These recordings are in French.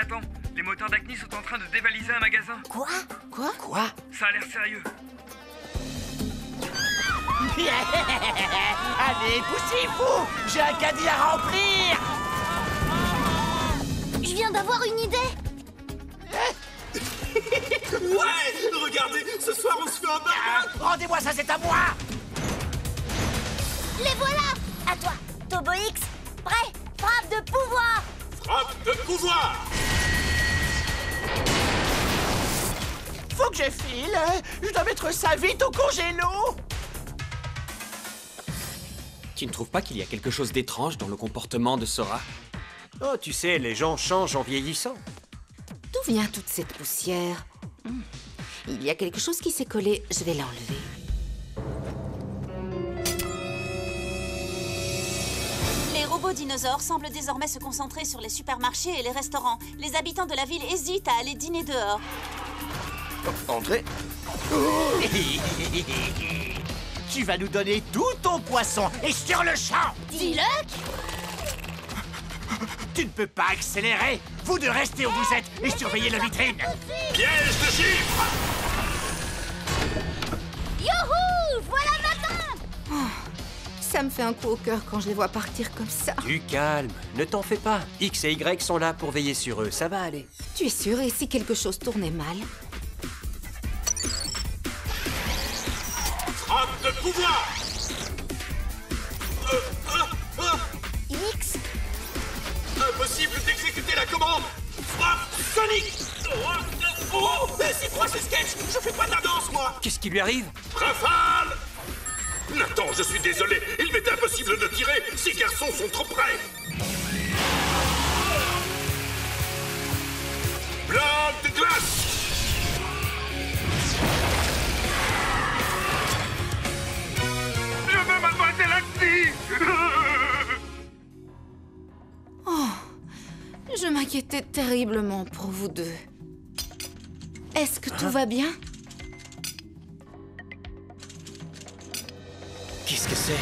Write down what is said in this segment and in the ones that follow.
Nathan, les motards d'Acne sont en train de dévaliser un magasin. Quoi? Ça a l'air sérieux. Allez, poussez-vous! J'ai un caddie à remplir! Je viens d'avoir une idée. Ouais! Regardez, ce soir on se fait un barbecue! Rendez-moi ça, c'est à moi! Les voilà. À toi, Tobo X. Prêt? Frappe de pouvoir. Frappe de pouvoir! Faut que je file! Je dois mettre ça vite au congélo! Tu ne trouves pas qu'il y a quelque chose d'étrange dans le comportement de Sora? Oh, tu sais, les gens changent en vieillissant. D'où vient toute cette poussière? Il y a quelque chose qui s'est collé. Je vais l'enlever. Les robots dinosaures semblent désormais se concentrer sur les supermarchés et les restaurants. Les habitants de la ville hésitent à aller dîner dehors. Entrez. Tu vas nous donner tout ton poisson et sur le champ! Dis-le. Tu ne peux pas accélérer! Vous deux restez où vous êtes et surveillez la vitrine! Piège de chiffres! Youhou! Voilà Nathan. Ça me fait un coup au cœur quand je les vois partir comme ça. Du calme, ne t'en fais pas. X et Y sont là pour veiller sur eux, ça va aller. Tu es sûr? Et si quelque chose tournait mal? Frappe de pouvoir! X. Impossible d'exécuter la commande! Frappe Sonic! Oh! C'est quoi ce sketch? Je fais pas de la danse, moi! Qu'est-ce qui lui arrive? Rafale! Nathan, je suis désolé, il m'est impossible de tirer, ces garçons sont trop près! Bloc de glace! Je veux mademoiselle Acne. Je m'inquiétais terriblement pour vous deux. Est-ce que tout va bien? Qu'est-ce que c'est?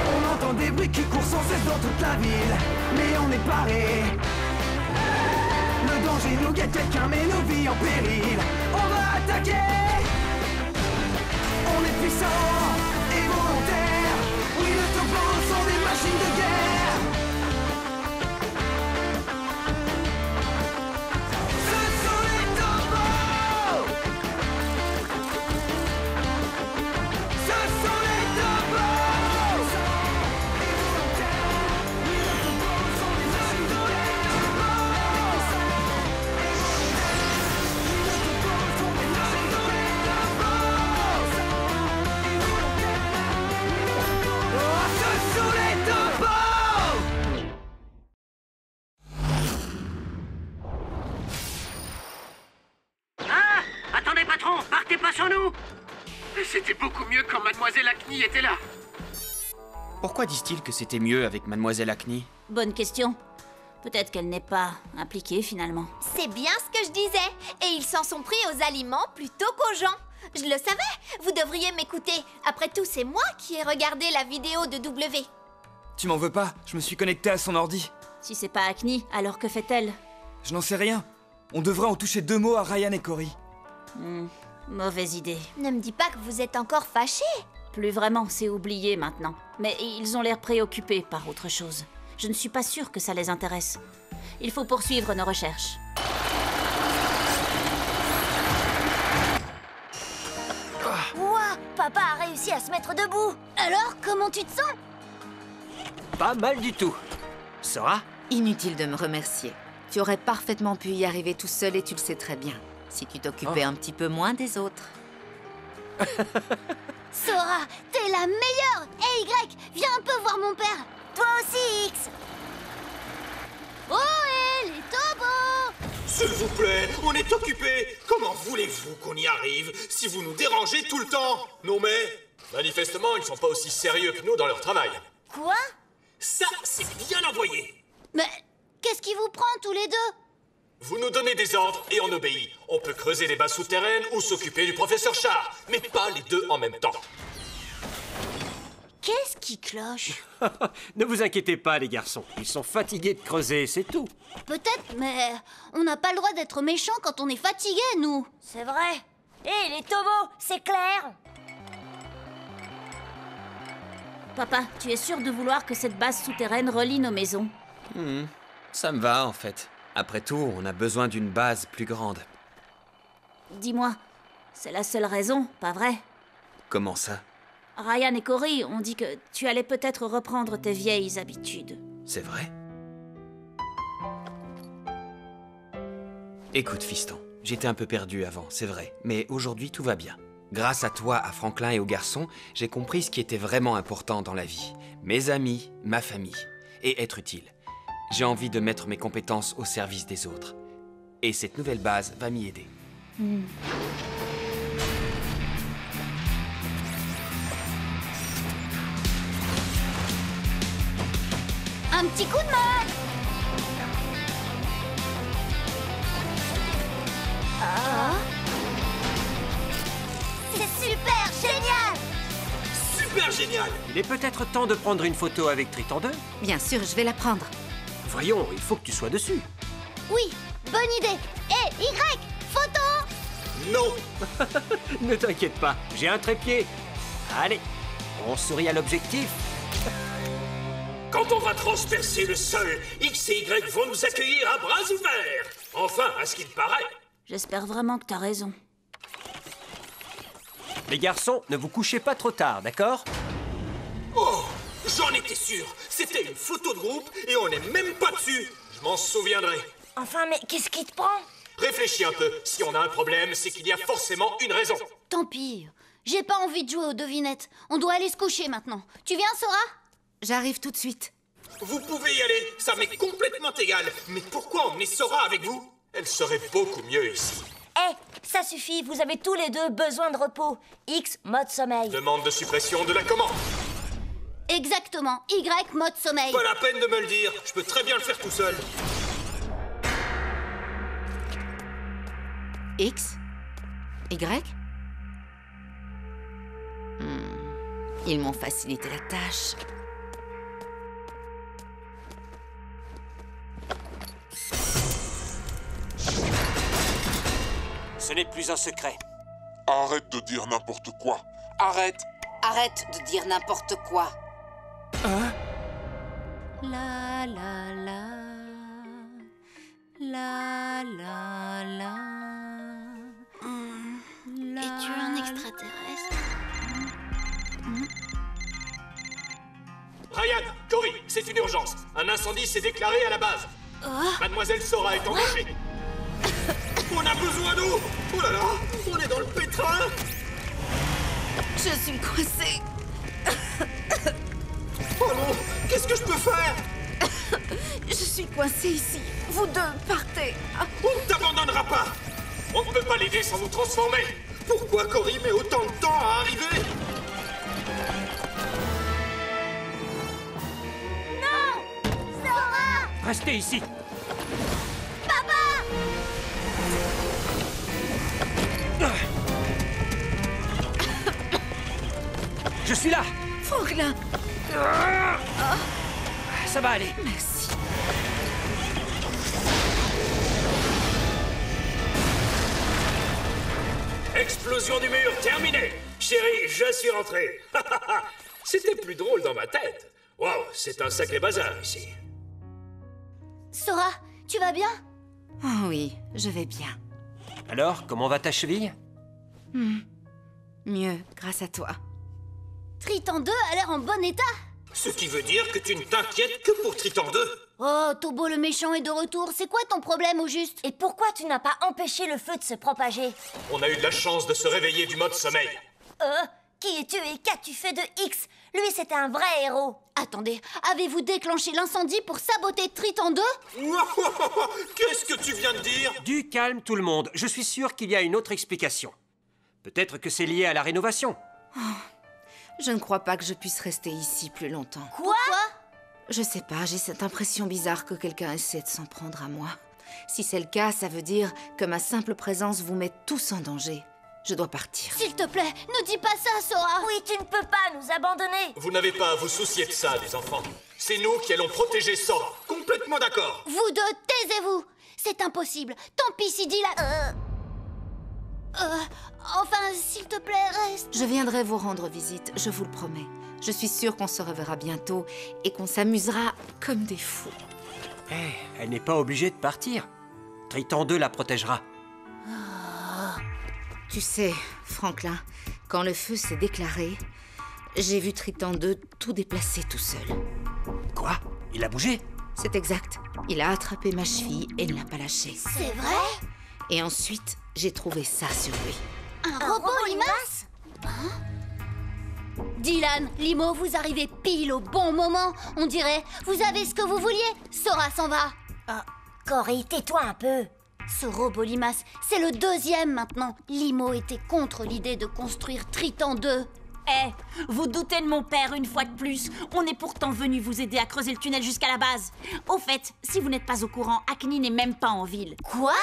On entend des bruits qui courent sans cesse dans toute la ville, mais on est paré. Le danger nous guette, quelqu'un met nos vies en péril. On va attaquer. On est puissants et volontaires. Oui, les topos sont des machines de guerre. Ce sont les topos. Ce sont les topos. Et volontaires. Oui, les topos sont des machines de guerre. Attendez, patron! Partez pas sans nous! C'était beaucoup mieux quand Mademoiselle Acne était là. Pourquoi disent-ils que c'était mieux avec Mademoiselle Acne? Bonne question. Peut-être qu'elle n'est pas impliquée finalement. C'est bien ce que je disais. Et ils s'en sont pris aux aliments plutôt qu'aux gens. Je le savais. Vous devriez m'écouter. Après tout, c'est moi qui ai regardé la vidéo de W. Tu m'en veux pas? Je me suis connecté à son ordi. Si c'est pas Acne, alors que fait-elle? Je n'en sais rien. On devrait en toucher 2 mots à Ryan et Cory. Mauvaise idée. Ne me dis pas que vous êtes encore fâchés. Plus vraiment, c'est oublié maintenant. Mais ils ont l'air préoccupés par autre chose. Je ne suis pas sûre que ça les intéresse. Il faut poursuivre nos recherches. Ouah, papa a réussi à se mettre debout. Alors, comment tu te sens? Pas mal du tout. Sora? Inutile de me remercier. Tu aurais parfaitement pu y arriver tout seul et tu le sais très bien. Si tu t'occupais un petit peu moins des autres. Sora, t'es la meilleure. Hé, Y, viens un peu voir mon père. Toi aussi, X. Oh, hé, les tobos. S'il vous plaît, on est occupé. Comment voulez-vous qu'on y arrive si vous nous dérangez tout le temps? Non mais, manifestement, ils sont pas aussi sérieux que nous dans leur travail. Quoi? Ça, c'est bien envoyé. Mais qu'est-ce qui vous prend tous les deux? Vous nous donnez des ordres et on obéit. On peut creuser les bases souterraines ou s'occuper du professeur Char, mais pas les deux en même temps. Qu'est-ce qui cloche? Ne vous inquiétez pas, les garçons. Ils sont fatigués de creuser, c'est tout. Peut-être, mais on n'a pas le droit d'être méchants quand on est fatigué, nous. C'est vrai. Hé, les tomos, c'est clair. Papa, tu es sûr de vouloir que cette base souterraine relie nos maisons? Ça me va, en fait. Après tout, on a besoin d'une base plus grande. Dis-moi, c'est la seule raison, pas vrai? Comment ça? Ryan et Cory ont dit que tu allais peut-être reprendre tes vieilles habitudes. C'est vrai? Écoute, fiston, j'étais un peu perdu avant, c'est vrai. Mais aujourd'hui, tout va bien. Grâce à toi, à Franklin et aux garçons, j'ai compris ce qui était vraiment important dans la vie. Mes amis, ma famille. Et être utile. J'ai envie de mettre mes compétences au service des autres. Et cette nouvelle base va m'y aider. Un petit coup de main. C'est super génial. Super génial! Il est peut-être temps de prendre une photo avec Triton 2. Bien sûr, je vais la prendre. Voyons, il faut que tu sois dessus. Oui, bonne idée. Et Y, photo. Non! Ne t'inquiète pas, j'ai un trépied. Allez, on sourit à l'objectif. Quand on va transpercer le sol, X et Y vont nous accueillir à bras ouverts. Enfin, à ce qu'il paraît. J'espère vraiment que t'as raison. Les garçons, ne vous couchez pas trop tard, d'accord? Oh, j'en étais sûr. C'était une photo de groupe et on n'est même pas dessus. Je m'en souviendrai. Enfin, mais qu'est-ce qui te prend? Réfléchis un peu. Si on a un problème, c'est qu'il y a forcément une raison. Tant pis. J'ai pas envie de jouer aux devinettes. On doit aller se coucher maintenant. Tu viens, Sora? J'arrive tout de suite. Vous pouvez y aller, ça m'est complètement égal. Mais pourquoi emmener Sora avec vous? Elle serait beaucoup mieux ici. Hé, ça suffit, vous avez tous les deux besoin de repos. X, mode sommeil. Demande de suppression de la commande. Exactement. Y, mode sommeil. Pas la peine de me le dire, je peux très bien le faire tout seul. X? Y? Ils m'ont facilité la tâche. Ce n'est plus un secret. Arrête de dire n'importe quoi. Arrête. Arrête de dire n'importe quoi. Hein? La la la. La la la. Es-tu un extraterrestre? Ryan, Cory, c'est une urgence. Un incendie s'est déclaré à la base. Mademoiselle Sora est engagée. On a besoin d'eau. Oh là là, on est dans le pétrin. Je suis coincée. Oh non, qu'est-ce que je peux faire? Je suis coincée ici. Vous deux, partez. On ne t'abandonnera pas. On ne peut pas l'aider sans nous transformer. Pourquoi Cory met autant de temps à arriver? Restez ici. Je suis là. Franklin. Ça va aller. Merci. Explosion du mur terminée. Chérie, je suis rentré. C'était plus drôle dans ma tête. Waouh, c'est un sacré bazar ici. Sora, tu vas bien? Oh oui, je vais bien. Alors, comment va ta cheville? Mieux, grâce à toi. Triton 2 a l'air en bon état. Ce qui veut dire que tu ne t'inquiètes que pour Triton 2. Oh, Tobo le méchant est de retour. C'est quoi ton problème au juste? Et pourquoi tu n'as pas empêché le feu de se propager? On a eu de la chance de se réveiller du mode sommeil. Qui es-tu et qu'as-tu fait de X? Lui, c'est un vrai héros. Attendez, avez-vous déclenché l'incendie pour saboter Triton 2? Qu'est-ce que tu viens de dire? Du calme, tout le monde. Je suis sûr qu'il y a une autre explication. Peut-être que c'est lié à la rénovation. Je ne crois pas que je puisse rester ici plus longtemps. Quoi? Je sais pas, j'ai cette impression bizarre que quelqu'un essaie de s'en prendre à moi. Si c'est le cas, ça veut dire que ma simple présence vous met tous en danger. Je dois partir. S'il te plaît, ne dis pas ça, Sora. Oui, tu ne peux pas nous abandonner. Vous n'avez pas à vous soucier de ça, les enfants. C'est nous qui allons protéger Sora. Complètement d'accord. Vous deux, taisez-vous. C'est impossible. Tant pis si Dylan... Enfin, s'il te plaît, reste. Je viendrai vous rendre visite, je vous le promets. Je suis sûre qu'on se reverra bientôt et qu'on s'amusera comme des fous. Hé, elle n'est pas obligée de partir. Triton 2 la protégera. Tu sais, Franklin, quand le feu s'est déclaré, j'ai vu Triton 2 tout déplacer tout seul. Quoi? Il a bougé? C'est exact. Il a attrapé ma cheville et ne l'a pas lâchée. C'est vrai? Et ensuite, j'ai trouvé ça sur lui. Un robot limace? Hein? Dylan, Limo, vous arrivez pile au bon moment. On dirait, vous avez ce que vous vouliez. Sora s'en va. Cory, tais-toi un peu. Ce robot limace, c'est le deuxième maintenant. Limo était contre l'idée de construire Triton 2. Vous doutez de mon père une fois de plus. On est pourtant venu vous aider à creuser le tunnel jusqu'à la base. Au fait, si vous n'êtes pas au courant, Acne n'est même pas en ville. Quoi?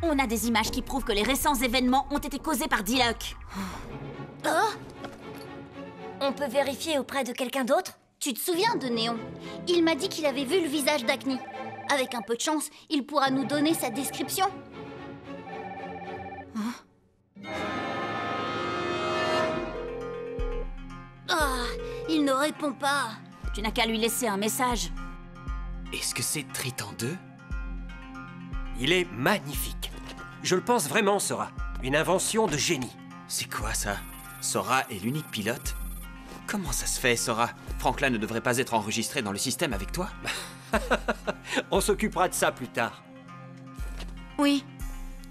On a des images qui prouvent que les récents événements ont été causés par Diluc. On peut vérifier auprès de quelqu'un d'autre? Tu te souviens de Néon? Il m'a dit qu'il avait vu le visage d'Acne. Avec un peu de chance, il pourra nous donner sa description. Il ne répond pas. Tu n'as qu'à lui laisser un message. Est-ce que c'est Triton 2? Il est magnifique. Je le pense vraiment, Sora. Une invention de génie. C'est quoi ça? Sora est l'unique pilote? Comment ça se fait, Sora? Franklin ne devrait pas être enregistré dans le système avec toi? On s'occupera de ça plus tard. Oui.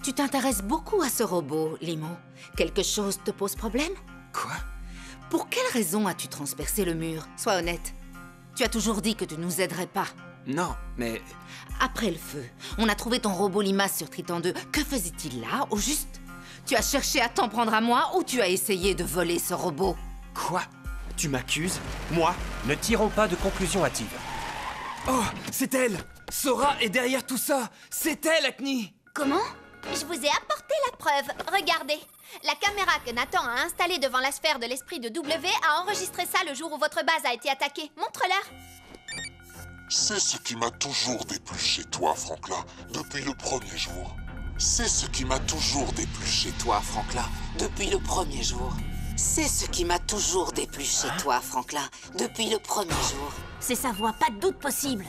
Tu t'intéresses beaucoup à ce robot, Limo. Quelque chose te pose problème? Quoi? Pour quelle raison as-tu transpercé le mur? Sois honnête. Tu as toujours dit que tu nous aiderais pas. Non, mais... Après le feu, on a trouvé ton robot limace sur Triton 2. Que faisait-il là, au juste? Tu as cherché à t'en prendre à moi ou tu as essayé de voler ce robot? Quoi? Tu m'accuses? Moi? Ne tirons pas de conclusions hâtives. Oh, c'est elle! Sora est derrière tout ça! C'est elle, Acne! Comment? Je vous ai apporté la preuve. Regardez. La caméra que Nathan a installée devant la sphère de l'esprit de W a enregistré ça le jour où votre base a été attaquée. Montre-leur. C'est ce qui m'a toujours déplu chez toi, Franklin, depuis le premier jour. C'est ce qui m'a toujours déplu chez toi, Franklin, depuis le premier jour. C'est ce qui m'a toujours déplu chez toi, Franklin, depuis le premier jour. C'est sa voix, pas de doute possible.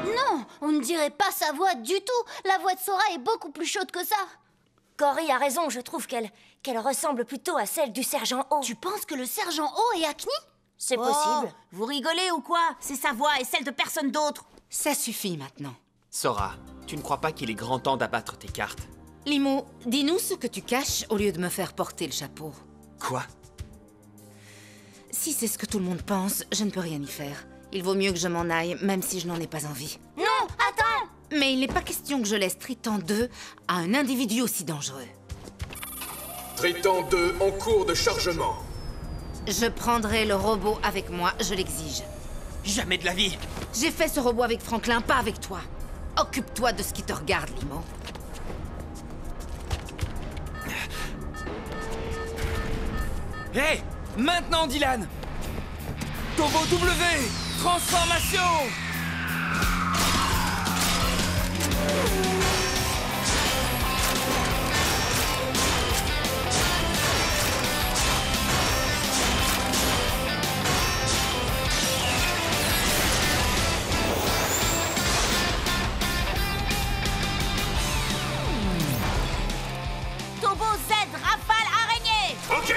Non, on ne dirait pas sa voix du tout. La voix de Sora est beaucoup plus chaude que ça. Cory a raison, je trouve qu'elle ressemble plutôt à celle du sergent O. Tu penses que le sergent O est Acne? C'est possible. Vous rigolez ou quoi? C'est sa voix et celle de personne d'autre. Ça suffit maintenant. Sora, tu ne crois pas qu'il est grand temps d'abattre tes cartes? Limo, dis-nous ce que tu caches au lieu de me faire porter le chapeau. Quoi? Si c'est ce que tout le monde pense, je ne peux rien y faire. Il vaut mieux que je m'en aille, même si je n'en ai pas envie. Non, attends! Mais il n'est pas question que je laisse Triton 2 à un individu aussi dangereux. Triton 2 en cours de chargement. Je prendrai le robot avec moi, je l'exige. Jamais de la vie! J'ai fait ce robot avec Franklin, pas avec toi. Occupe-toi de ce qui te regarde, Limo. Hé! Hey, maintenant, Dylan! Turbo W! Transformation! Turbo Z, rafale araignée. Ok.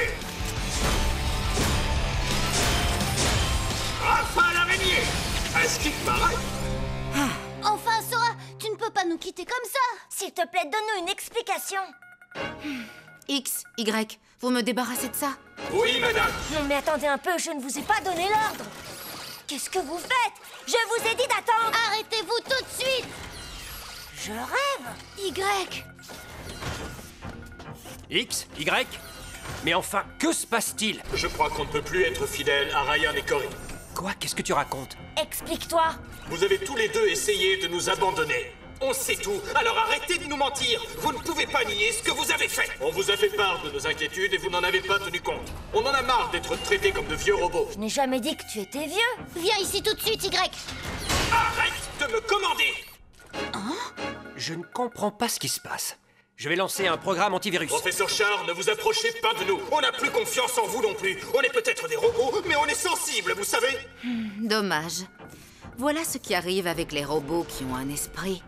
Rafale araignée. À ce qui paraît. Enfin, Sora, tu ne peux pas nous quitter comme ça. S'il te plaît, donne-nous une explication. X, Y, vous me débarrassez de ça? Oui, madame. Non, mais attendez un peu, je ne vous ai pas donné l'ordre. Qu'est-ce que vous faites? Je vous ai dit d'attendre. Arrêtez-vous tout de suite. Je rêve. Y. X, Y? Mais enfin, que se passe-t-il? Je crois qu'on ne peut plus être fidèle à Ryan et Cory. Quoi? Qu'est-ce que tu racontes? Explique-toi. Vous avez tous les deux essayé de nous abandonner. On sait tout, alors arrêtez de nous mentir. Vous ne pouvez pas nier ce que vous avez fait. On vous a fait part de nos inquiétudes et vous n'en avez pas tenu compte. On en a marre d'être traités comme de vieux robots. Je n'ai jamais dit que tu étais vieux. Viens ici tout de suite, Y. Arrête de me commander! Je ne comprends pas ce qui se passe. Je vais lancer un programme antivirus. Professeur Char, ne vous approchez pas de nous. On n'a plus confiance en vous non plus. On est peut-être des robots, mais on est sensibles, vous savez. Dommage. Voilà ce qui arrive avec les robots qui ont un esprit.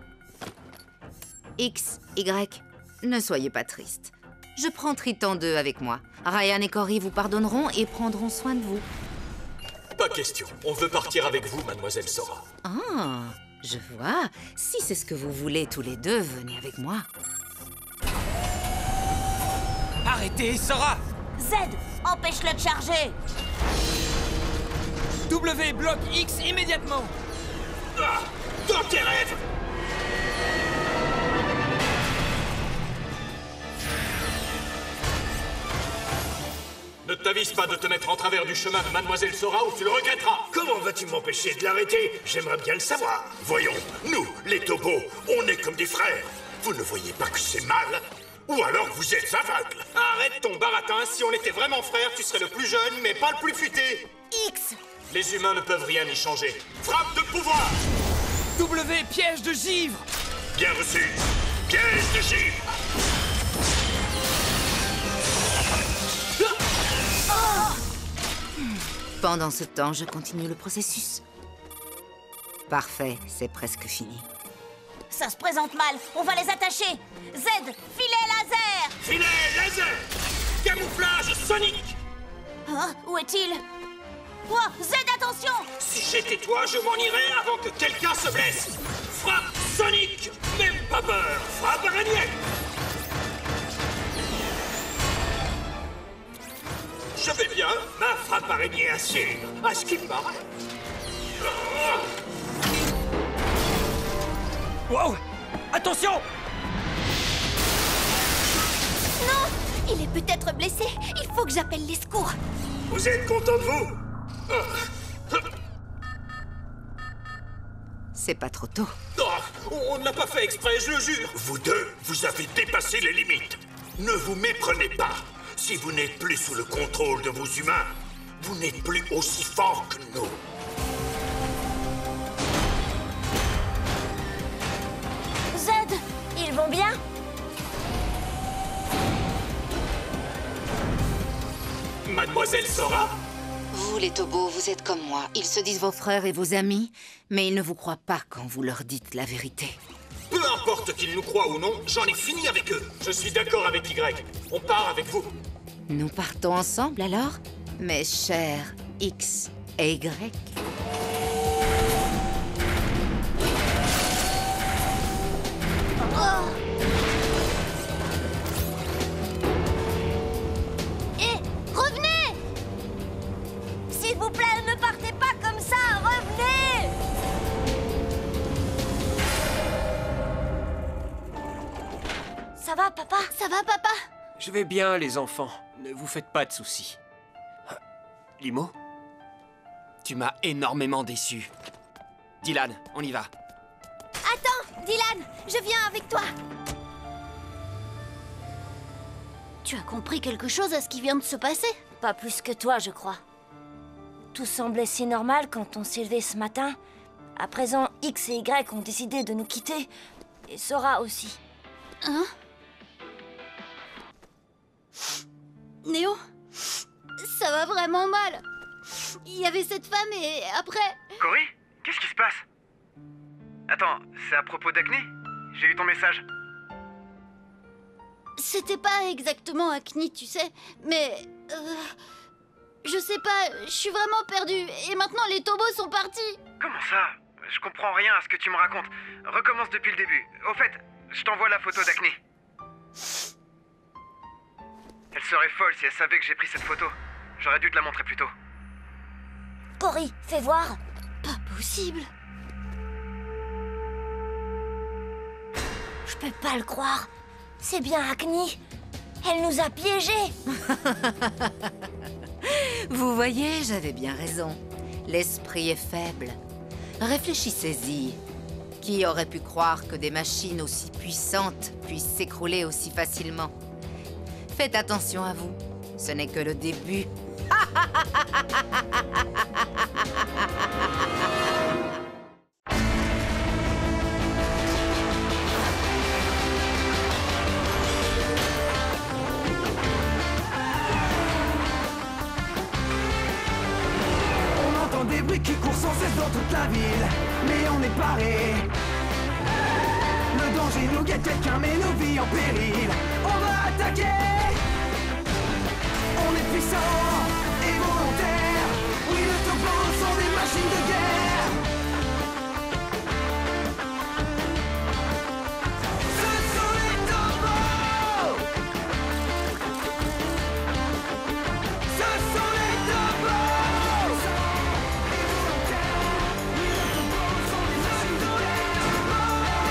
X, Y, ne soyez pas tristes. Je prends Triton 2 avec moi. Ryan et Cory vous pardonneront et prendront soin de vous. Pas question. On veut partir avec vous, mademoiselle Sora. Ah, je vois. Si c'est ce que vous voulez tous les deux, venez avec moi. Arrêtez, Sora! Z, empêche-le de charger. W, bloque X immédiatement! Ah, dans tes rêves! Ne t'avise pas de te mettre en travers du chemin de mademoiselle Sora ou tu le regretteras. Comment vas-tu m'empêcher de l'arrêter? J'aimerais bien le savoir. Voyons, nous, les Tobos, on est comme des frères. Vous ne voyez pas que c'est mal? Ou alors vous êtes aveugles. Arrête ton baratin. Si on était vraiment frères, tu serais le plus jeune, mais pas le plus futé. X. Les humains ne peuvent rien y changer. Frappe de pouvoir! W, piège de givre! Bien reçu. Piège de givre. Pendant ce temps, je continue le processus. Parfait, c'est presque fini. Ça se présente mal. On va les attacher. Z, filet laser. Filet laser! Camouflage sonique! Hein? Où est-il? Oh, Z, attention. Si j'étais toi, je m'en irais avant que quelqu'un se blesse. Frappe sonique! Même pas peur! Frappe araignée! Je vais bien. Ma frappe araignée assure. À ce qu'il paraît. Wow! Attention! Non! Il est peut-être blessé. Il faut que j'appelle les secours. Vous êtes content de vous? C'est pas trop tôt. Oh, on ne l'a pas fait exprès, je le jure. Vous deux, vous avez dépassé les limites. Ne vous méprenez pas. Si vous n'êtes plus sous le contrôle de vos humains, vous n'êtes plus aussi forts que nous. Z, ils vont bien? Mademoiselle Sora? Vous, les Tobos, vous êtes comme moi. Ils se disent vos frères et vos amis, mais ils ne vous croient pas quand vous leur dites la vérité. Peu importe qu'ils nous croient ou non, j'en ai fini avec eux. Je suis d'accord avec Y. On part avec vous. Nous partons ensemble alors, mes chers X et Y. Oh. Et revenez! S'il vous plaît, ne partez pas comme ça. Revenez. Ça va, papa? Ça va, papa? Je vais bien, les enfants. Ne vous faites pas de soucis. Limo? Tu m'as énormément déçu. Dylan, on y va. Attends, Dylan, je viens avec toi. Tu as compris quelque chose à ce qui vient de se passer? Pas plus que toi, je crois. Tout semblait si normal quand on s'est levé ce matin. À présent, X et Y ont décidé de nous quitter. Et Sora aussi. Hein? Néo? Ça va vraiment mal. Il y avait cette femme et après... Cory? Qu'est-ce qui se passe? Attends, c'est à propos d'Acné? J'ai eu ton message. C'était pas exactement Acne, tu sais, mais... je sais pas, je suis vraiment perdue. Et maintenant, les Tobos sont partis. Comment ça? Je comprends rien à ce que tu me racontes. Recommence depuis le début. Au fait, je t'envoie la photo d'Acné. Elle serait folle si elle savait que j'ai pris cette photo. J'aurais dû te la montrer plus tôt. Cory, fais voir. Pas possible. Je peux pas le croire. C'est bien Acne. Elle nous a piégés. Vous voyez, j'avais bien raison. L'esprit est faible. Réfléchissez-y. Qui aurait pu croire que des machines aussi puissantes puissent s'écrouler aussi facilement? Faites attention à vous. Ce n'est que le début. On entend des bruits qui courent sans cesse dans toute la ville, mais on est paré. Le danger nous guette, quelqu'un met nos vies en péril. On va attaquer. On est puissants et volontaires. Oui, les tobos sont des machines de guerre. Ce sont les tobos. Ce sont les tobos. Et volontaires. Oui, les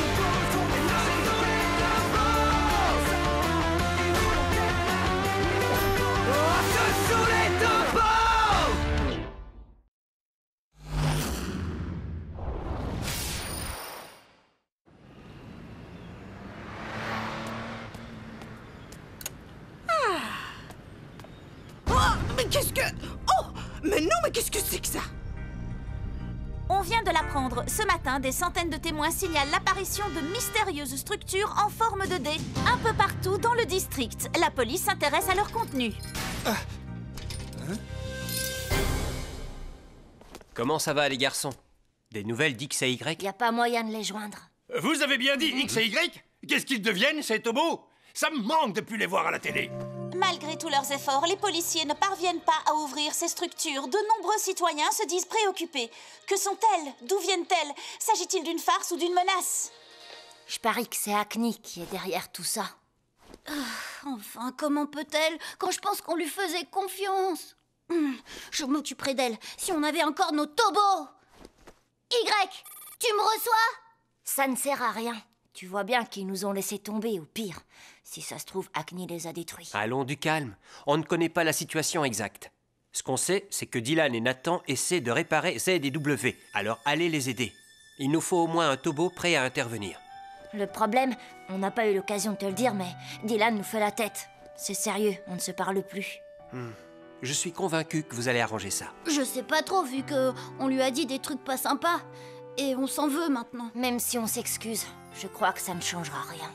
tobos sont des machines de Mais qu'est-ce que... Oh! Mais non, mais qu'est-ce que c'est que ça? On vient de l'apprendre. Ce matin, des centaines de témoins signalent l'apparition de mystérieuses structures en forme de dés un peu partout dans le district. La police s'intéresse à leur contenu. Comment ça va, les garçons? Des nouvelles d'X et Y? Y a pas moyen de les joindre. Vous avez bien dit X et Y? Qu'est-ce qu'ils deviennent, ces tobos? Ça me manque de plus les voir à la télé. Malgré tous leurs efforts, les policiers ne parviennent pas à ouvrir ces structures. De nombreux citoyens se disent préoccupés. Que sont-elles? D'où viennent-elles? S'agit-il d'une farce ou d'une menace? Je parie que c'est Hackney qui est derrière tout ça. Enfin, comment peut-elle quand je pense qu'on lui faisait confiance? Je m'occuperai d'elle si on avait encore nos tobos. Y, tu me reçois? Ça ne sert à rien. Tu vois bien qu'ils nous ont laissé tomber, ou pire. Si ça se trouve, Hackney les a détruits. Allons, du calme. On ne connaît pas la situation exacte. Ce qu'on sait, c'est que Dylan et Nathan essaient de réparer Z et W. Alors allez les aider. Il nous faut au moins un tobo prêt à intervenir. Le problème, on n'a pas eu l'occasion de te le dire, mais Dylan nous fait la tête. C'est sérieux, on ne se parle plus. Je suis convaincu que vous allez arranger ça. Je sais pas trop vu que on lui a dit des trucs pas sympas. Et on s'en veut maintenant. Même si on s'excuse, je crois que ça ne changera rien.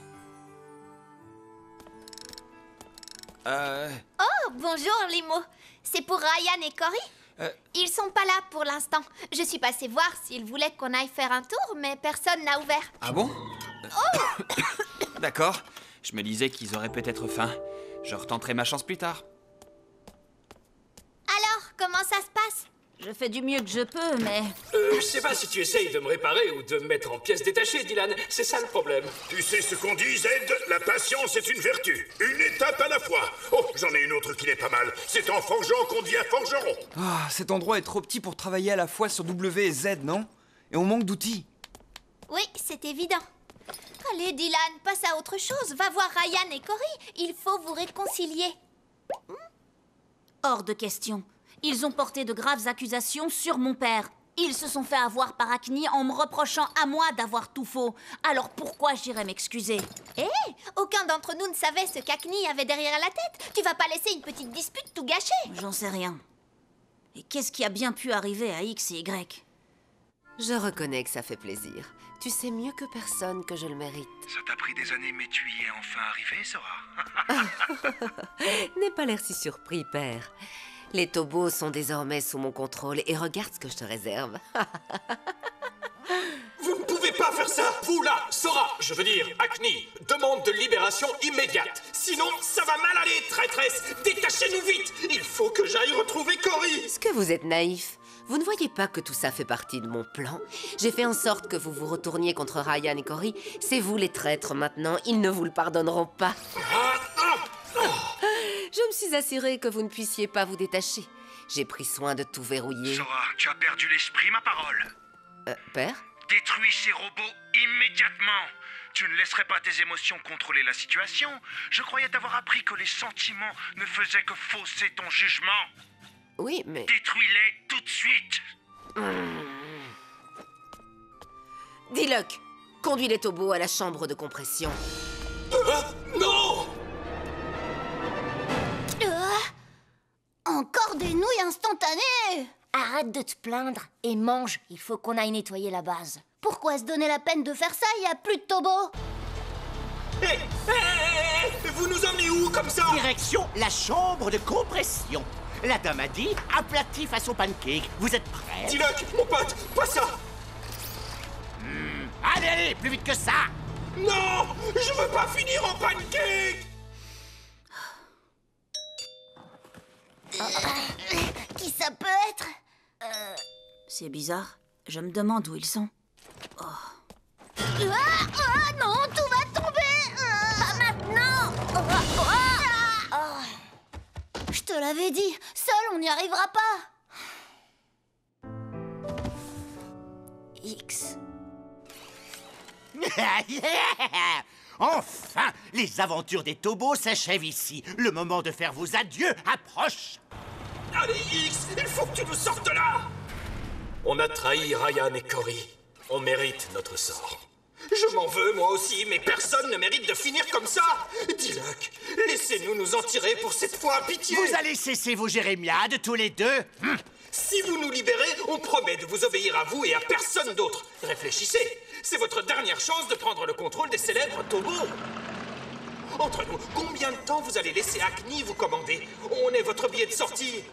Oh, bonjour Limo. C'est pour Ryan et Cory? Ils sont pas là pour l'instant. Je suis passée voir s'ils voulaient qu'on aille faire un tour, mais personne n'a ouvert. Ah bon? D'accord. Je me disais qu'ils auraient peut-être faim. Je retenterai ma chance plus tard. Alors, comment ça se passe? Je fais du mieux que je peux, mais... Je sais pas si tu essayes de me réparer ou de me mettre en pièces détachées, Dylan. C'est ça le problème. Tu sais ce qu'on dit, Z? La patience est une vertu. Une étape à la fois. Oh, j'en ai une autre qui n'est pas mal. C'est en forgeant qu'on devient forgeron. Ah, cet endroit est trop petit pour travailler à la fois sur W et Z, non? Et on manque d'outils. Oui, c'est évident. Allez, Dylan, passe à autre chose. Va voir Ryan et Cory. Il faut vous réconcilier. Hors de question. Ils ont porté de graves accusations sur mon père. Ils se sont fait avoir par Hackney en me reprochant à moi d'avoir tout faux. Alors pourquoi j'irais m'excuser? Hé, aucun d'entre nous ne savait ce qu'Hackney avait derrière la tête. Tu vas pas laisser une petite dispute tout gâcher. J'en sais rien. Et qu'est-ce qui a bien pu arriver à X et Y? Je reconnais que ça fait plaisir. Tu sais mieux que personne que je le mérite. Ça t'a pris des années, mais tu y es enfin arrivé, Sora. N'aie pas l'air si surpris, père. Les tobos sont désormais sous mon contrôle et regarde ce que je te réserve. Vous ne pouvez pas faire ça. Vous là, Sora, je veux dire, Hackney, demande de libération immédiate. Sinon, ça va mal aller, traîtresse. Détachez-nous vite. Il faut que j'aille retrouver Cory. Est-ce que vous êtes naïf? Vous ne voyez pas que tout ça fait partie de mon plan? J'ai fait en sorte que vous vous retourniez contre Ryan et Cory. C'est vous les traîtres maintenant, ils ne vous le pardonneront pas. Je me suis assurée que vous ne puissiez pas vous détacher. J'ai pris soin de tout verrouiller. Sora, tu as perdu l'esprit, ma parole. Père? Détruis ces robots immédiatement. Tu ne laisserais pas tes émotions contrôler la situation. Je croyais t'avoir appris que les sentiments ne faisaient que fausser ton jugement. Oui, mais... Détruis-les tout de suite. Diluc, conduis les Tobos à la chambre de compression. Non! Encore des nouilles instantanées! Arrête de te plaindre et mange. Il faut qu'on aille nettoyer la base. Pourquoi se donner la peine de faire ça? Il n'y a plus de Tobo. Hé! Vous nous emmenez où comme ça? Direction la chambre de compression. La dame a dit aplati façon pancake. Vous êtes prêts? Diluc, mon pote, pas ça! Allez, allez, plus vite que ça! Non! Je veux pas finir en pancake! Qui ça peut être? C'est bizarre. Je me demande où ils sont. Non, tout va tomber! Pas maintenant! Je te l'avais dit, seul on n'y arrivera pas. X. Enfin, les aventures des Tobos s'achèvent ici. Le moment de faire vos adieux approche. Allez, X, il faut que tu nous sortes de là! On a trahi Ryan et Cory. On mérite notre sort. Je m'en veux, moi aussi, mais personne ne mérite de finir comme ça! Diluc, laissez-nous nous en tirer pour cette fois, pitié! Vous allez cesser vos jérémiades tous les deux? Si vous nous libérez, on promet de vous obéir à vous et à personne d'autre. Réfléchissez, c'est votre dernière chance de prendre le contrôle des célèbres Tobos. Entre nous, combien de temps vous allez laisser Acne vous commander? On est votre billet de sortie.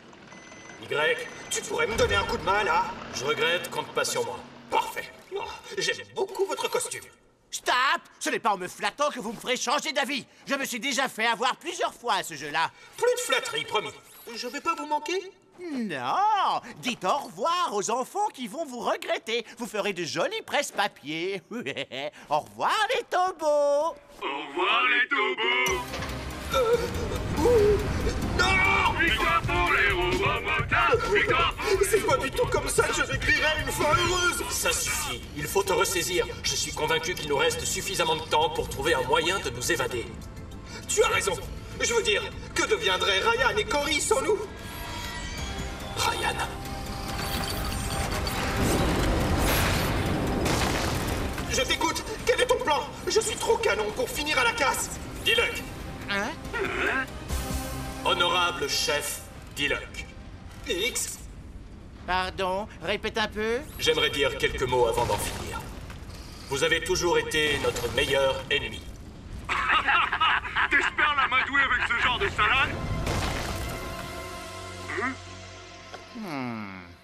Y, tu pourrais me donner un coup de main, là? Je regrette, compte pas sur moi. Parfait. Oh, j'aime beaucoup votre costume. Stop! Ce n'est pas en me flattant que vous me ferez changer d'avis. Je me suis déjà fait avoir plusieurs fois à ce jeu-là. Plus de flatterie, promis. Je vais pas vous manquer? Non! Dites au revoir aux enfants qui vont vous regretter. Vous ferez de jolis presse-papiers. Au revoir les Tobos! Au revoir les Tobos! Non! Victoire pour les robots motards! Victoire pour les... C'est pas du tout comme ça que je décrirais une fin heureuse! Ça suffit, il faut te ressaisir. Je suis convaincu qu'il nous reste suffisamment de temps pour trouver un moyen de nous évader. Tu as raison. Je veux dire, que deviendraient Ryan et Cory sans nous? Ryan. Je t'écoute. Quel est ton plan? Je suis trop canon pour finir à la casse. Diluc. Hein? Honorable chef Diluc. X. Pardon, répète un peu. J'aimerais dire quelques mots avant d'en finir. Vous avez toujours été notre meilleur ennemi. T'espères l'amadouer avec ce genre de salade?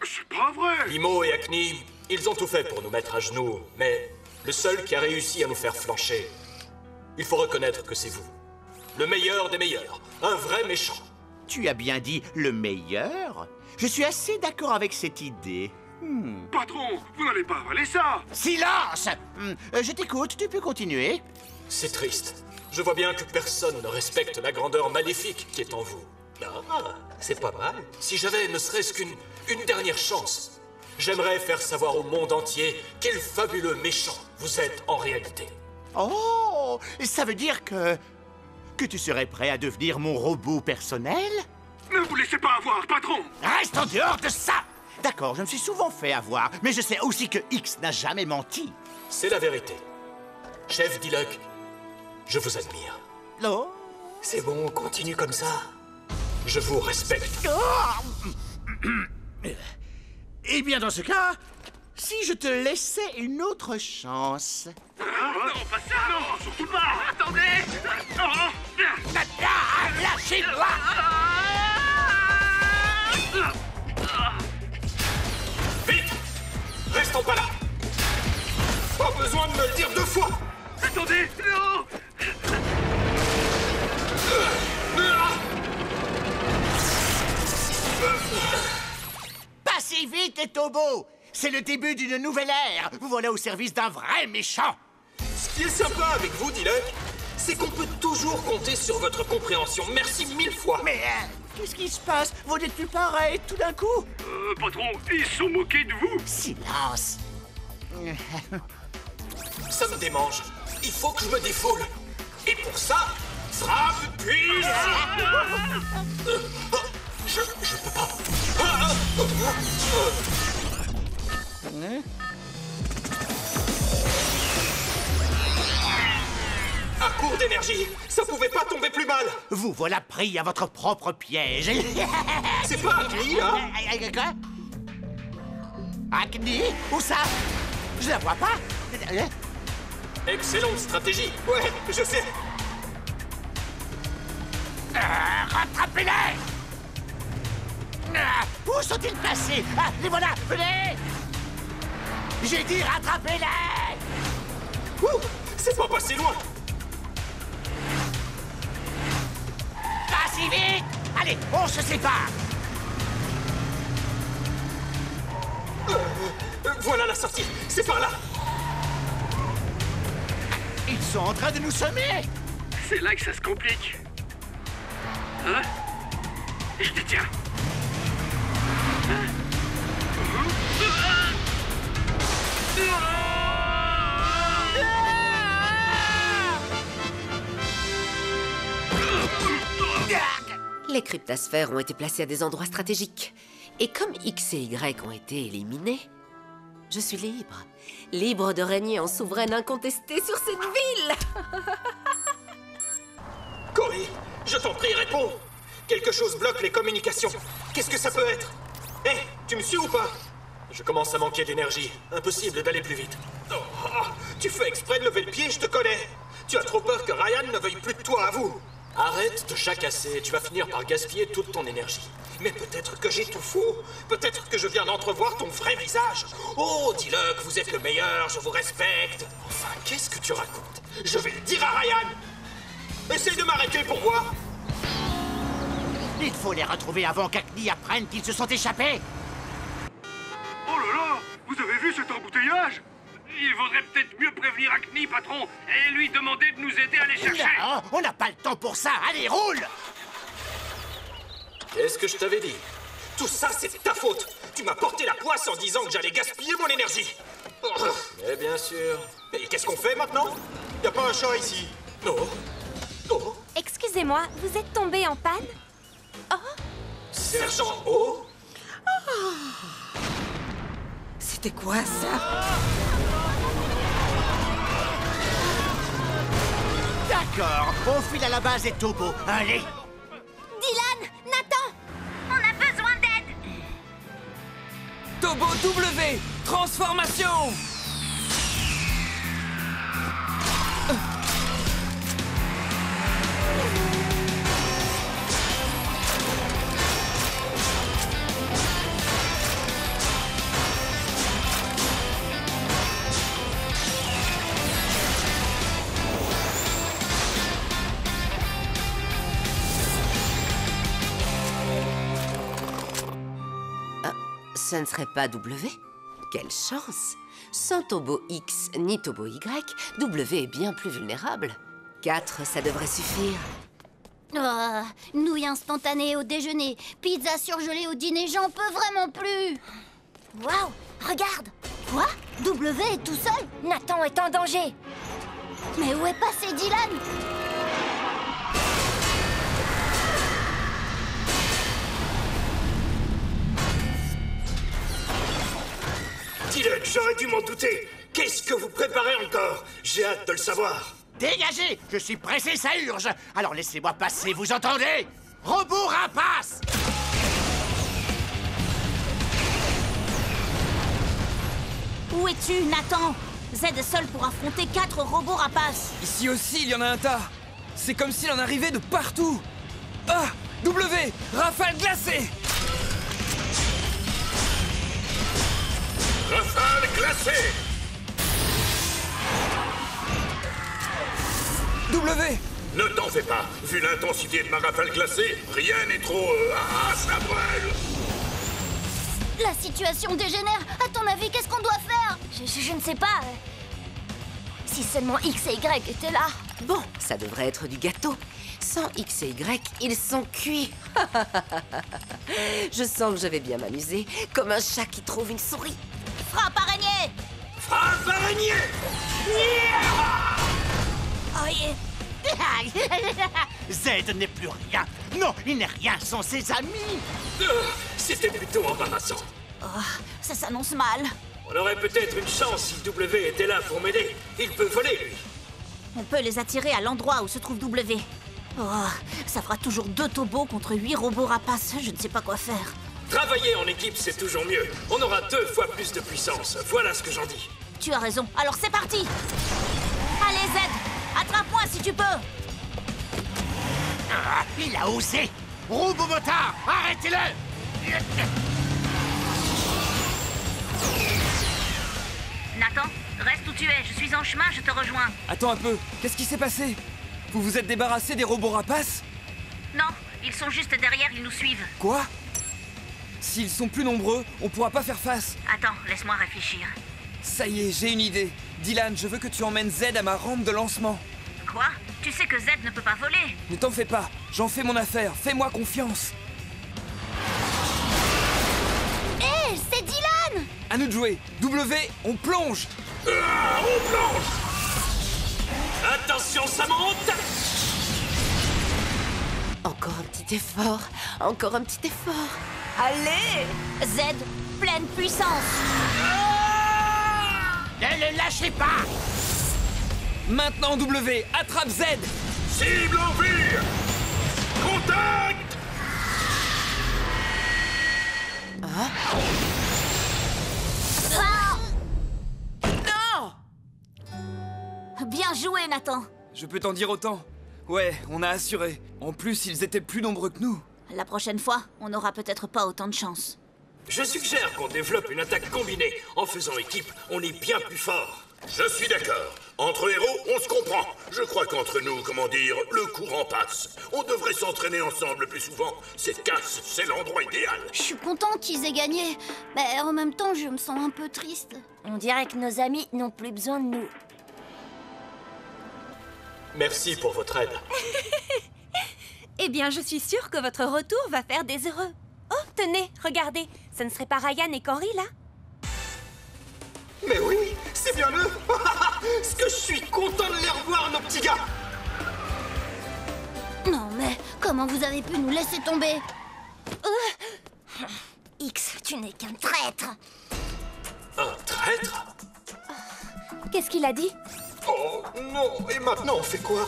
C'est pas vrai! Imo et Acne, ils ont tout fait pour nous mettre à genoux, mais le seul qui a réussi à nous faire flancher, il faut reconnaître que c'est vous. Le meilleur des meilleurs, un vrai méchant. Tu as bien dit le meilleur? Je suis assez d'accord avec cette idée. Patron, vous n'allez pas avaler ça! Silence! Je t'écoute, tu peux continuer. C'est triste. Je vois bien que personne ne respecte la grandeur maléfique qui est en vous. Ah, c'est pas mal. Si j'avais ne serait-ce qu'une dernière chance, j'aimerais faire savoir au monde entier quel fabuleux méchant vous êtes en réalité. Oh, ça veut dire que tu serais prêt à devenir mon robot personnel? Ne vous laissez pas avoir, patron! Reste en dehors de ça! D'accord, je me suis souvent fait avoir, mais je sais aussi que X n'a jamais menti. C'est la vérité. Chef Diluc, je vous admire. Oh. C'est bon, continue comme ça. Je vous respecte. Eh bien, dans ce cas, si je te laissais une autre chance... Non, pas ça! Non, surtout pas! Attendez! Lâchez-moi! Vite! Restons pas là! Pas besoin de me le dire deux fois! Attendez! Non! Pas si vite, les Tobos! C'est le début d'une nouvelle ère! Vous voilà au service d'un vrai méchant! Ce qui est sympa avec vous, Diluc, c'est qu'on peut toujours compter sur votre compréhension. Merci 1000 fois. Mais qu'est-ce qui se passe? Vous n'êtes plus pareil tout d'un coup? Patron, ils sont moqués de vous! Silence! Ça me démange. Il faut que je me défoule. Et pour ça, frappe, puis... Je peux pas. À court d'énergie, ça pouvait pas tomber plus mal. Vous voilà pris à votre propre piège. C'est pas Acni, hein? Quoi? Acni? Où ça? Je la vois pas. Excellente stratégie. Ouais, je sais. Rattrapez-les! Où sont-ils placés? Ah, les voilà! Venez! J'ai dit rattrapez-les! Ouh, c'est pas passé loin. Pas si vite! Allez, on se sépare! Voilà la sortie. C'est par là. Ils sont en train de nous semer! C'est là que ça se complique. Hein? Je te tiens. Les cryptasphères ont été placées à des endroits stratégiques. Et comme X et Y ont été éliminés, je suis libre. Libre de régner en souveraine incontestée sur cette ville. Cory, je t'en prie, réponds. Quelque chose bloque les communications. Qu'est-ce que ça peut être? Hé, tu me suis ou pas? Je commence à manquer d'énergie. Impossible d'aller plus vite. Oh, tu fais exprès de lever le pied, je te connais. Tu as trop peur que Ryan ne veuille plus de toi à vous. Arrête de jacasser, tu vas finir par gaspiller toute ton énergie. Mais peut-être que j'ai tout faux. Peut-être que je viens d'entrevoir ton vrai visage. Oh, dis-le que vous êtes le meilleur, je vous respecte. Enfin, qu'est-ce que tu racontes? Je vais le dire à Ryan. Essaye de m'arrêter pour voir. Il faut les retrouver avant qu'Acni apprenne qu'ils se sont échappés. Oh là là! Vous avez vu cet embouteillage? Il vaudrait peut-être mieux prévenir Acni, patron, et lui demander de nous aider à les chercher. Non, on n'a pas le temps pour ça. Allez, roule! Qu'est-ce que je t'avais dit? Tout ça, c'est ta faute. Tu m'as porté la poisse en disant que j'allais gaspiller mon énergie. Mais bien sûr. Et qu'est-ce qu'on fait maintenant? Y a pas un chat ici? Non. Oh. Excusez-moi, vous êtes tombé en panne? Oh. Sergent O? C'était quoi ça? D'accord, on file à la base des Tobos. Allez! Dylan! Nathan! On a besoin d'aide! Tobo W! Transformation! Ce ne serait pas W? Quelle chance! Sans Tobo X ni Tobo Y, W est bien plus vulnérable. 4, ça devrait suffire. Oh, nouilles instantanées au déjeuner, pizza surgelée au dîner, j'en peux vraiment plus. Waouh! Regarde! Quoi? W est tout seul? Nathan est en danger! Mais où est passé Dylan? Dis-le, j'aurais dû m'en douter. Qu'est-ce que vous préparez encore? J'ai hâte de le savoir. Dégagez! Je suis pressé, ça urge! Alors laissez-moi passer, vous entendez? Robot rapace! Où es-tu, Nathan? Z est seul pour affronter 4 robots rapaces. Ici aussi, il y en a un tas. C'est comme s'il en arrivait de partout. Ah! W! Rafale glacée! Rafale glacée! W! Ne t'en fais pas. Vu l'intensité de ma rafale glacée, rien n'est trop... Ah, ça brûle! La situation dégénère. À ton avis, qu'est-ce qu'on doit faire? Je ne sais pas. Si seulement X et Y étaient là. Bon, ça devrait être du gâteau. Sans X et Y, ils sont cuits. Je sens que je vais bien m'amuser, comme un chat qui trouve une souris. Frappe araignée! Frappe araignée! Yeah! travailler. Z n'est plus rien. Non, il n'est rien sans ses amis. C'était plutôt embarrassant. Oh, ça s'annonce mal. On aurait peut-être une chance si W était là pour m'aider. Il peut voler, lui. On peut les attirer à l'endroit où se trouve W. Oh, ça fera toujours 2 tobos contre 8 robots rapaces. Je ne sais pas quoi faire. Travailler en équipe, c'est toujours mieux. On aura 2 fois plus de puissance. Voilà ce que j'en dis. Tu as raison. Alors c'est parti. Allez, Z, attrape-moi si tu peux. Ah, il a osé. Robomotard, arrêtez-le. Nathan, reste où tu es. Je suis en chemin, je te rejoins. Attends un peu, qu'est-ce qui s'est passé? Vous vous êtes débarrassé des robots rapaces? Non, ils sont juste derrière, ils nous suivent. Quoi? S'ils sont plus nombreux, on pourra pas faire face. Attends, laisse-moi réfléchir. Ça y est, j'ai une idée. Dylan, je veux que tu emmènes Z à ma rampe de lancement. Quoi? Tu sais que Z ne peut pas voler. Ne t'en fais pas, j'en fais mon affaire, fais-moi confiance. Hé, c'est Dylan! À nous de jouer. W, on plonge. On plonge. Attention, ça monte. Encore un petit effort. Encore un petit effort. Allez! Z, pleine puissance. Ne le lâchez pas. Maintenant W, attrape Z. Cible en vue. Contact. Non! Bien joué, Nathan. Je peux t'en dire autant. Ouais, on a assuré. En plus, ils étaient plus nombreux que nous. La prochaine fois, on n'aura peut-être pas autant de chance. Je suggère qu'on développe une attaque combinée. En faisant équipe, on est bien plus fort. Je suis d'accord. Entre héros, on se comprend. Je crois qu'entre nous, comment dire, le courant passe. On devrait s'entraîner ensemble plus souvent. Cette casse, c'est l'endroit idéal. Je suis contente qu'ils aient gagné. Mais en même temps, je me sens un peu triste. On dirait que nos amis n'ont plus besoin de nous. Merci pour votre aide. Eh bien, je suis sûre que votre retour va faire des heureux. Oh, tenez, regardez. Ce ne serait pas Ryan et Corey, là? Mais oui, c'est bien eux. Est-ce que je suis content de les revoir, nos petits gars. Non mais, comment vous avez pu nous laisser tomber? X, tu n'es qu'un traître. Un traître? Qu'est-ce qu'il a dit? Oh non, et maintenant on fait quoi?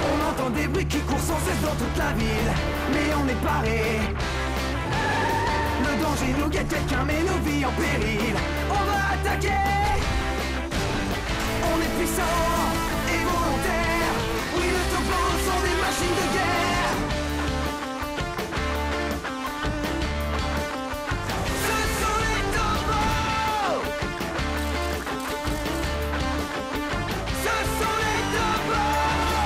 On entend des bruits qui courent sans cesse dans toute la ville, mais on est paré. Le danger nous guette, quelqu'un met nos vies en péril. On va attaquer. On est puissants et volontaires. Oui, les tobos sont des machines de guerre. Ce sont les tobos. Ce sont les tobos.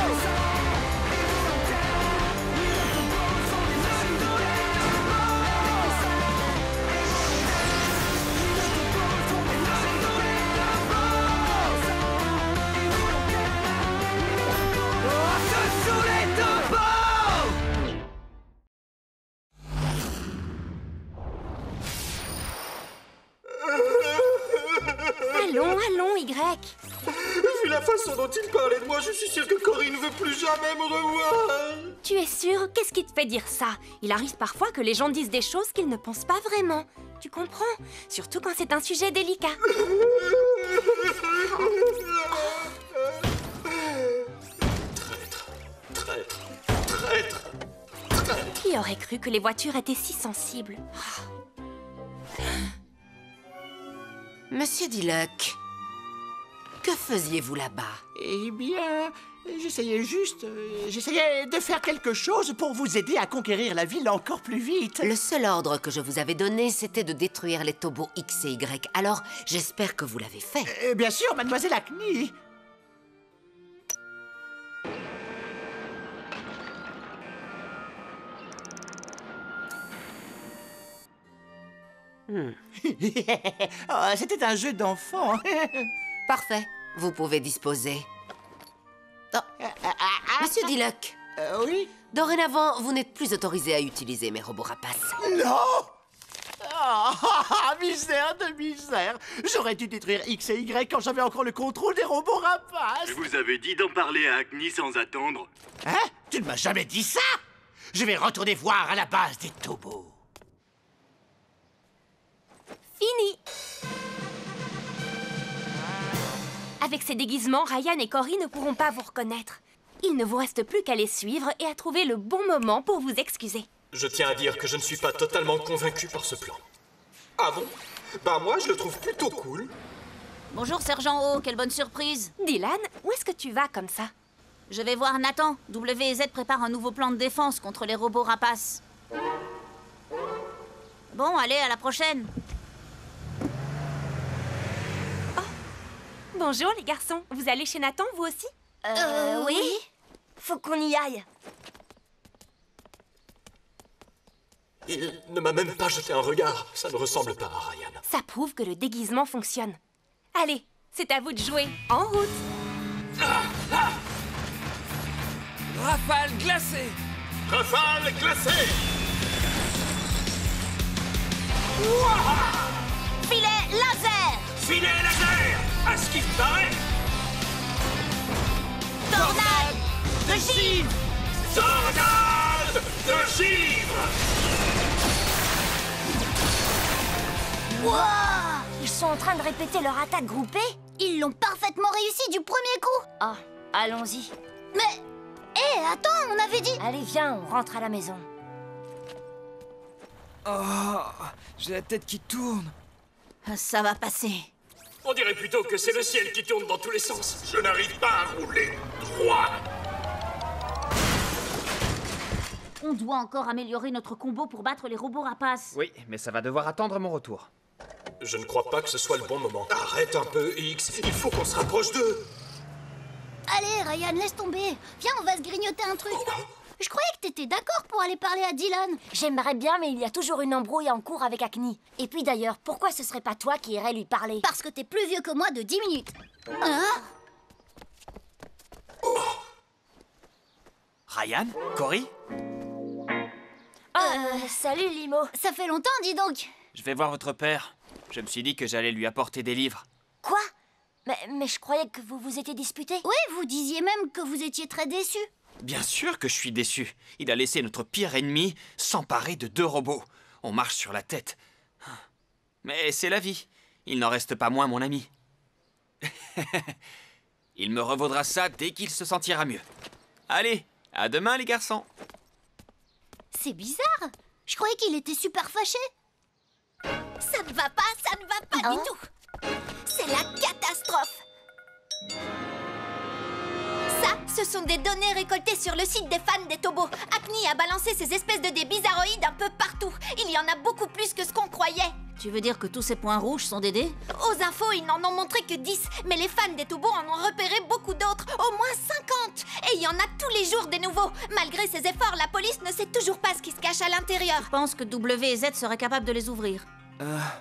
Oui, les tobos sont des machines de guerre. Allons, Y. Vu la façon dont il parlait de moi, je suis sûr que Corey ne veut plus jamais me revoir. Tu es sûr? Qu'est-ce qui te fait dire ça? Il arrive parfois que les gens disent des choses qu'ils ne pensent pas vraiment. Tu comprends? Surtout quand c'est un sujet délicat. Traître, traître, traître. Qui aurait cru que les voitures étaient si sensibles? Monsieur Diluc, que faisiez-vous là-bas? Eh bien, j'essayais de faire quelque chose pour vous aider à conquérir la ville encore plus vite. Le seul ordre que je vous avais donné, c'était de détruire les tobos X et Y. Alors, j'espère que vous l'avez fait. Bien sûr, mademoiselle Acne. Oh, c'était un jeu d'enfant. Parfait, vous pouvez disposer. Oh. Monsieur Diluc. Oui? Dorénavant, vous n'êtes plus autorisé à utiliser mes robots rapaces. Non! Ah, misère de misère! J'aurais dû détruire X et Y quand j'avais encore le contrôle des robots rapaces! Je vous avais dit d'en parler à Acne sans attendre. Hein? Tu ne m'as jamais dit ça! Je vais retourner voir à la base des Tobos. Fini. Avec ces déguisements, Ryan et Cory ne pourront pas vous reconnaître. Il ne vous reste plus qu'à les suivre et à trouver le bon moment pour vous excuser. Je tiens à dire que je ne suis pas totalement convaincu par ce plan. Ah bon? Bah moi, je le trouve plutôt cool. Bonjour, Sergent O, quelle bonne surprise. Dylan, où est-ce que tu vas comme ça? Je vais voir Nathan. WZ prépare un nouveau plan de défense contre les robots rapaces. Bon, allez, à la prochaine. Bonjour les garçons, vous allez chez Nathan, vous aussi? Oui. Faut qu'on y aille. Il ne m'a même pas jeté un regard. Ça ne ressemble pas à Ryan. Ça prouve que le déguisement fonctionne. Allez, c'est à vous de jouer. En route. Rafale glacée. Rafale glacée. Filet laser. Filet laser. À ce qui paraît. Tornade de givre. Tornade de givre. Wouah! Ils sont en train de répéter leur attaque groupée? Ils l'ont parfaitement réussi du premier coup. Ah, allons-y. Mais... Hé, attends, on avait dit... Allez, viens, on rentre à la maison. Oh, j'ai la tête qui tourne. Ça va passer. On dirait plutôt que c'est le ciel qui tourne dans tous les sens. Je n'arrive pas à rouler droit. On doit encore améliorer notre combo pour battre les robots rapaces. Oui, mais ça va devoir attendre mon retour. Je ne crois pas que ce soit le bon moment. Arrête un peu, X. Il faut qu'on se rapproche d'eux. Allez, Ryan, laisse tomber. Viens, on va se grignoter un truc. Je croyais que t'étais d'accord pour aller parler à Dylan. J'aimerais bien, mais il y a toujours une embrouille en cours avec Acne. Et puis d'ailleurs, pourquoi ce serait pas toi qui irais lui parler? Parce que t'es plus vieux que moi de 10 minutes. Hein? Ryan? Cory? Salut Limo. Ça fait longtemps, dis donc. Je vais voir votre père. Je me suis dit que j'allais lui apporter des livres. Quoi? Mais je croyais que vous vous étiez disputés. Oui, vous disiez même que vous étiez très déçus. Bien sûr que je suis déçu. Il a laissé notre pire ennemi s'emparer de 2 robots. On marche sur la tête. Mais c'est la vie. Il n'en reste pas moins mon ami. Il me revaudra ça dès qu'il se sentira mieux. Allez, à demain les garçons. C'est bizarre. Je croyais qu'il était super fâché. Ça ne va pas du tout. C'est la catastrophe. Ça, ce sont des données récoltées sur le site des fans des Tobos. Acne a balancé ces espèces de dés bizarroïdes un peu partout. Il y en a beaucoup plus que ce qu'on croyait. Tu veux dire que tous ces points rouges sont des dés? Aux infos, ils n'en ont montré que 10, mais les fans des Tobos en ont repéré beaucoup d'autres, au moins 50. Et il y en a tous les jours des nouveaux. Malgré ces efforts, la police ne sait toujours pas ce qui se cache à l'intérieur. Je pense que W et Z seraient capables de les ouvrir.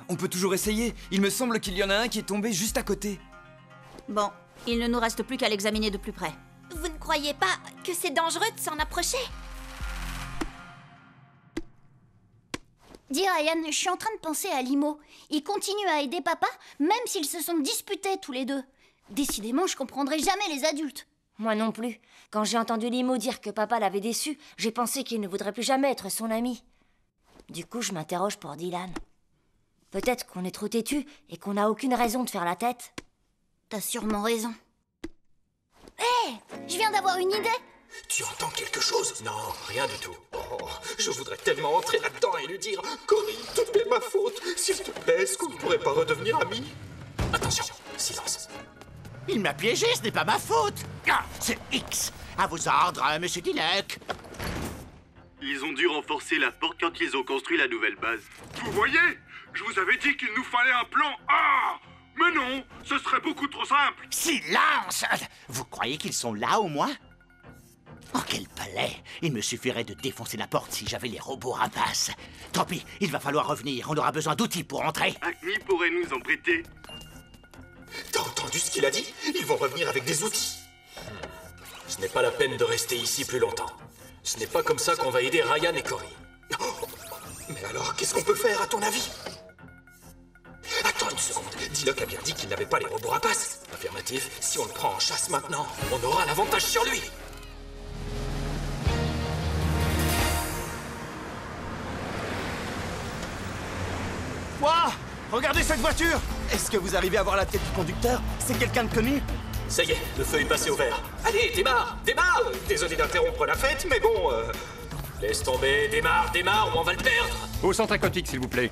On peut toujours essayer. Il me semble qu'il y en a un qui est tombé juste à côté. Bon, il ne nous reste plus qu'à l'examiner de plus près. Vous ne croyez pas que c'est dangereux de s'en approcher? Dis Ryan, je suis en train de penser à Limo. Il continue à aider papa, même s'ils se sont disputés tous les deux. Décidément, je comprendrai jamais les adultes. Moi non plus. Quand j'ai entendu Limo dire que papa l'avait déçu, j'ai pensé qu'il ne voudrait plus jamais être son ami. Du coup, je m'interroge pour Dylan. Peut-être qu'on est trop têtu et qu'on n'a aucune raison de faire la tête. T'as sûrement raison. Hé, je viens d'avoir une idée. Tu entends quelque chose? Non, rien du tout. Oh, je voudrais tellement entrer là-dedans et lui dire « Cory, tout est ma faute. S'il te plaît, est-ce qu'on ne pourrait pas redevenir amis ?» Attention, silence. Il m'a piégé, ce n'est pas ma faute. Ah, c'est X. À vos ordres, monsieur Diluc. Ils ont dû renforcer la porte quand ils ont construit la nouvelle base. Vous voyez? Je vous avais dit qu'il nous fallait un plan A. Mais non, ce serait beaucoup trop simple. Silence! Vous croyez qu'ils sont là au moins? Oh, quel palais! Il me suffirait de défoncer la porte si j'avais les robots rapaces. Tant pis, il va falloir revenir. On aura besoin d'outils pour entrer. Acme pourrait nous en prêter. T'as entendu ce qu'il a dit? Ils vont revenir avec des outils. Ce n'est pas la peine de rester ici plus longtemps. Ce n'est pas comme ça qu'on va aider Ryan et Cory. Mais alors, qu'est-ce qu'on peut faire, à ton avis? Attends une seconde. Diluc a bien dit qu'il n'avait pas les robots rapaces. Affirmatif. Si on le prend en chasse maintenant, on aura l'avantage sur lui. Ouah! Regardez cette voiture! Est-ce que vous arrivez à voir la tête du conducteur? C'est quelqu'un de connu? Ça y est, le feu est passé au vert. Allez, démarre! Démarre! Désolé d'interrompre la fête, mais bon... laisse tomber, démarre, démarre, ou on va le perdre! Au centre aquatique, s'il vous plaît.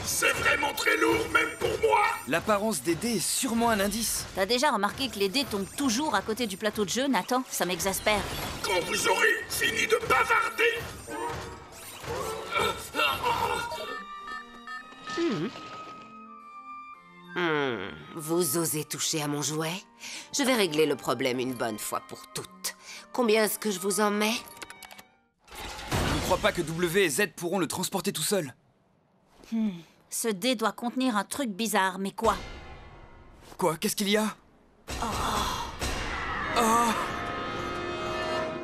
C'est vraiment très lourd, même pour moi! L'apparence des dés est sûrement un indice. T'as déjà remarqué que les dés tombent toujours à côté du plateau de jeu, Nathan? Ça m'exaspère. Quand vous aurez fini de bavarder... Vous osez toucher à mon jouet? Je vais régler le problème une bonne fois pour toutes. Combien est-ce que je vous en mets? Je ne crois pas que W et Z pourront le transporter tout seul. Ce dé doit contenir un truc bizarre, mais quoi? Quoi? Qu'est-ce qu'il y a?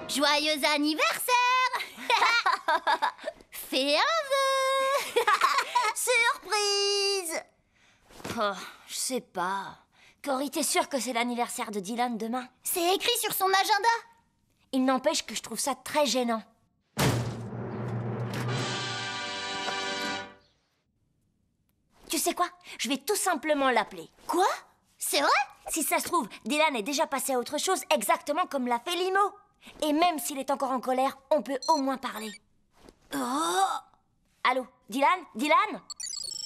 Joyeux anniversaire! Fais un vœu! Surprise! Oh, je sais pas. Cory, t'es sûre que c'est l'anniversaire de Dylan demain? C'est écrit sur son agenda. Il n'empêche que je trouve ça très gênant. Tu sais quoi? Je vais tout simplement l'appeler. Quoi? C'est vrai? Si ça se trouve, Dylan est déjà passé à autre chose, exactement comme l'a fait Limo. Et même s'il est encore en colère, on peut au moins parler. Oh! Allô, Dylan? Dylan?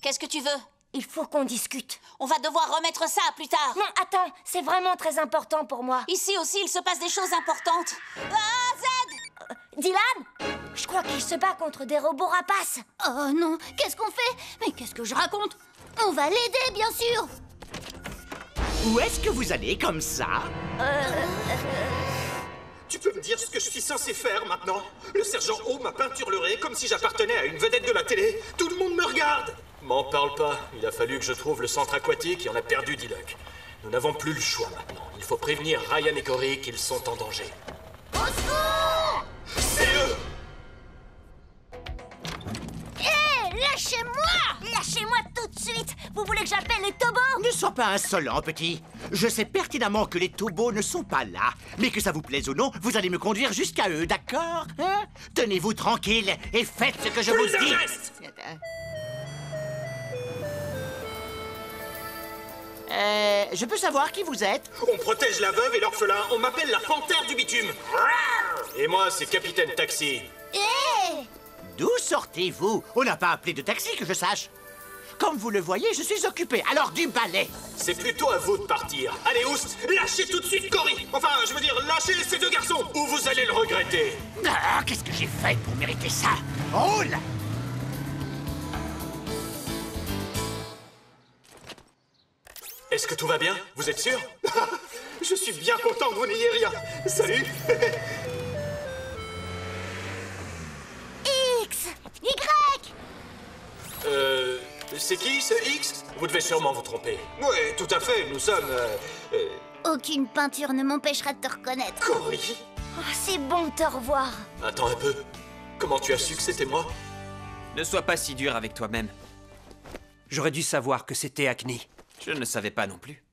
Qu'est-ce que tu veux? Il faut qu'on discute. On va devoir remettre ça plus tard. Non, attends, c'est vraiment très important pour moi. Ici aussi, il se passe des choses importantes. Ah, Z! Dylan? Je crois qu'il se bat contre des robots rapaces. Oh non, qu'est-ce qu'on fait? Mais qu'est-ce que je raconte? On va l'aider, bien sûr. Où est-ce que vous allez comme ça? Tu peux me dire ce que je suis censé faire maintenant? Le sergent O m'a peinturluré comme si j'appartenais à une vedette de la télé. Tout le monde me regarde. M'en parle pas. Il a fallu que je trouve le centre aquatique et on a perdu Diluc. Nous n'avons plus le choix maintenant. Il faut prévenir Ryan et Cory qu'ils sont en danger. Au secours! C'est eux! Hé, lâchez-moi! Lâchez-moi tout de suite! Vous voulez que j'appelle les Tobos? Ne sois pas insolent, petit. Je sais pertinemment que les Tobos ne sont pas là. Mais que ça vous plaise ou non, vous allez me conduire jusqu'à eux, d'accord? Hein? Tenez-vous tranquille et faites ce que je vous dis. Je peux savoir qui vous êtes? On protège la veuve et l'orphelin. On m'appelle la panthère du bitume. Et moi, c'est Capitaine Taxi. Hé! D'où sortez-vous? On n'a pas appelé de taxi que je sache. Comme vous le voyez, je suis occupé, alors du balai. C'est plutôt à vous de partir. Allez, Oust, lâchez tout de suite Cory. Enfin, je veux dire, lâchez ces deux garçons, ou vous allez le regretter. Ah, qu'est-ce que j'ai fait pour mériter ça? Roule! Est-ce que tout va bien? Vous êtes sûr? Je suis bien content que vous n'ayez rien. Salut. X! Y! C'est qui, ce X? Vous devez sûrement vous tromper. Oui, tout à fait, nous sommes... Aucune peinture ne m'empêchera de te reconnaître. Cory? Oh, c'est bon de te revoir. Attends un peu. Comment tu as su que c'était moi? Ne sois pas si dur avec toi-même. J'aurais dû savoir que c'était Acne. Je ne savais pas non plus.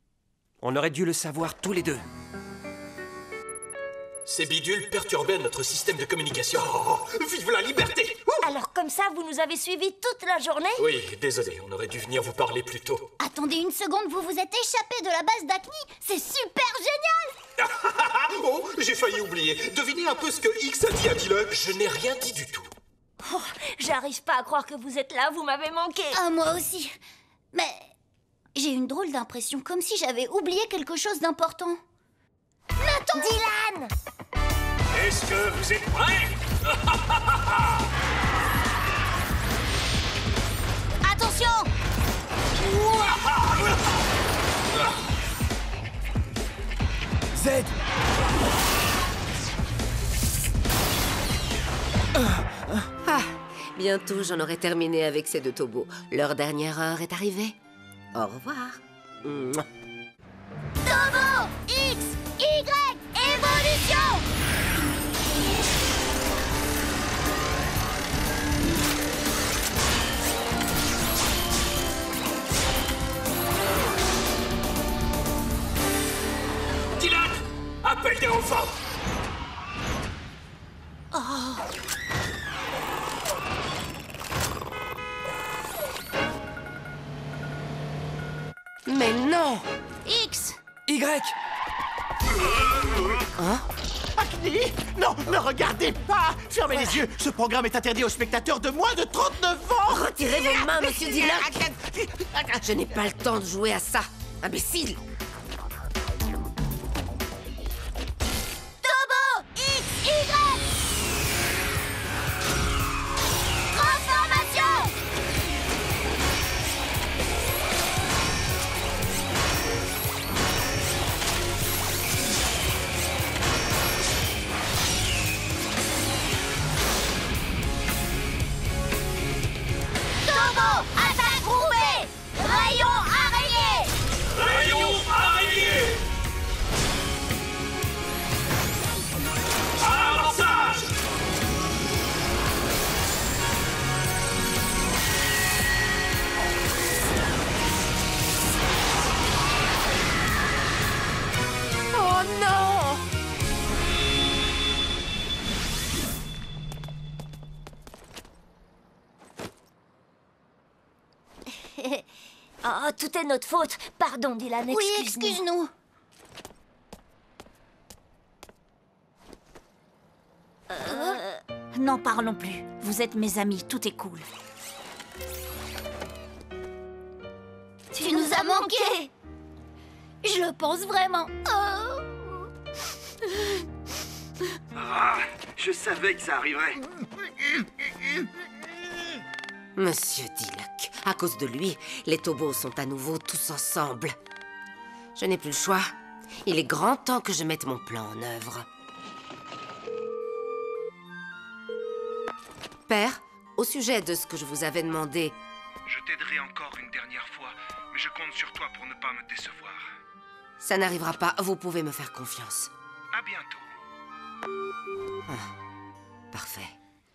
On aurait dû le savoir tous les deux. Ces bidules perturbaient notre système de communication. Oh, vive la liberté! Alors comme ça, vous nous avez suivis toute la journée? Oui, désolé, on aurait dû venir vous parler plus tôt. Attendez une seconde, vous vous êtes échappé de la base d'Acne? C'est super génial! Oh, j'ai failli oublier. Devinez un peu ce que X a dit à Diluc. Je n'ai rien dit du tout. Oh, j'arrive pas à croire que vous êtes là, vous m'avez manqué. Ah, moi aussi. Mais j'ai une drôle d'impression, comme si j'avais oublié quelque chose d'important. Nathan! Dylan! Est-ce que vous êtes prêts? Attention! Z! Ah, bientôt j'en aurai terminé avec ces deux Tobos. Leur dernière heure est arrivée. Au revoir. Tobo! X! évolution! Dylan, appelle des renforts. Mais non! X! Y! Hein? Acne? Non, ne regardez pas! Fermez les yeux! Ce programme est interdit aux spectateurs de moins de 39 ans! Retirez vos mains, monsieur Dylan! Je n'ai pas le temps de jouer à ça, imbécile! Tobo! X, Y! Transformation! Tobo! Attaque groupée! Rayon araignée! Rayon araignée! Amorçage! Oh non! Oh, tout est notre faute. Pardon, Dylan, Oui, excuse-nous. excuse-nous. N'en parlons plus. Vous êtes mes amis, tout est cool. Tu nous as manqué. Je le pense vraiment. Oh. Ah, je savais que ça arriverait. Monsieur Diluc, à cause de lui, les Tobos sont à nouveau tous ensemble. Je n'ai plus le choix. Il est grand temps que je mette mon plan en œuvre. Père, au sujet de ce que je vous avais demandé... Je t'aiderai encore une dernière fois, mais je compte sur toi pour ne pas me décevoir. Ça n'arrivera pas, vous pouvez me faire confiance. À bientôt. Ah, parfait.